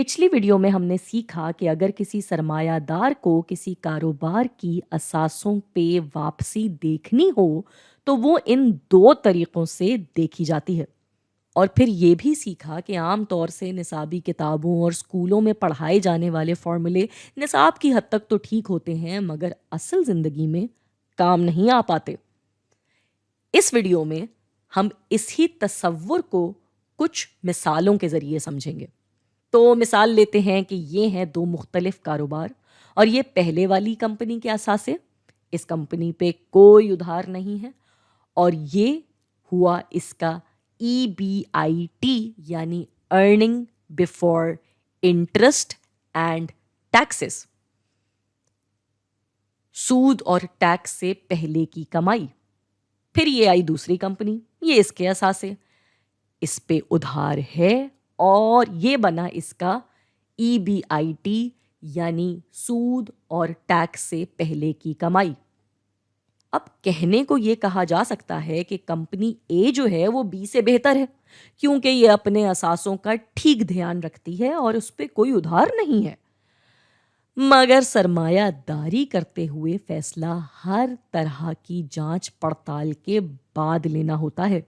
پچھلی ویڈیو میں ہم نے سیکھا کہ اگر کسی سرمایہ دار کو کسی کاروبار کی اساسوں پہ واپسی دیکھنی ہو تو وہ ان دو طریقوں سے دیکھی جاتی ہے، اور پھر یہ بھی سیکھا کہ عام طور سے نصابی کتابوں اور اسکولوں میں پڑھائے جانے والے فارمولے نصاب کی حد تک تو ٹھیک ہوتے ہیں مگر اصل زندگی میں کام نہیں آ پاتے۔ اس ویڈیو میں ہم اسی تصور کو کچھ مثالوں کے ذریعے سمجھیں گے۔ تو مثال لیتے ہیں کہ یہ ہیں دو مختلف کاروبار اور یہ پہلے والی کمپنی کے اثاثے، اس کمپنی پہ کوئی ادھار نہیں ہے، اور یہ ہوا اس کا EBIT یعنی earning before interest and taxes, سود اور ٹیکس سے پہلے کی کمائی۔ پھر یہ آئی دوسری کمپنی، یہ اس کے اثاثے، اس پہ ادھار ہے اور یہ بنا اس کا EBIT یعنی سود اور ٹیکس سے پہلے کی کمائی۔ اب کہنے کو یہ کہا جا سکتا ہے کہ کمپنی A جو ہے وہ B سے بہتر ہے کیونکہ یہ اپنے اثاثوں کا ٹھیک دھیان رکھتی ہے اور اس پہ کوئی ادھار نہیں ہے، مگر سرمایہ داری کرتے ہوئے فیصلہ ہر طرح کی جانچ پڑتال کے بعد لینا ہوتا ہے۔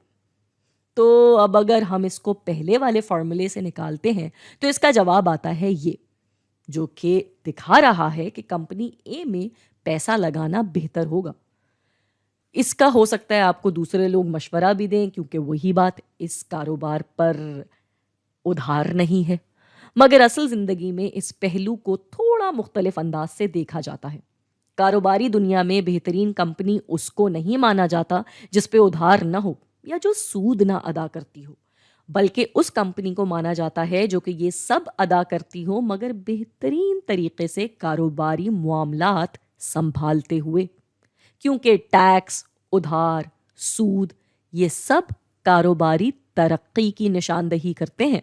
تو اب اگر ہم اس کو پہلے والے فارمولے سے نکالتے ہیں تو اس کا جواب آتا ہے یہ، جو کہ دکھا رہا ہے کہ کمپنی A میں پیسہ لگانا بہتر ہوگا۔ اس کا ہو سکتا ہے آپ کو دوسرے لوگ مشورہ بھی دیں کیونکہ وہی بات، اس کاروبار پر ادھار نہیں ہے، مگر اصل زندگی میں اس پہلو کو تھوڑا مختلف انداز سے دیکھا جاتا ہے۔ کاروباری دنیا میں بہترین کمپنی اس کو نہیں مانا جاتا جس پہ ادھار نہ ہو یا جو سود نہ ادا کرتی ہو، بلکہ اس کمپنی کو مانا جاتا ہے جو کہ یہ سب ادا کرتی ہو مگر بہترین طریقے سے کاروباری معاملات سنبھالتے ہوئے، کیونکہ ٹیکس، ادھار، سود یہ سب کاروباری ترقی کی نشاندہی کرتے ہیں۔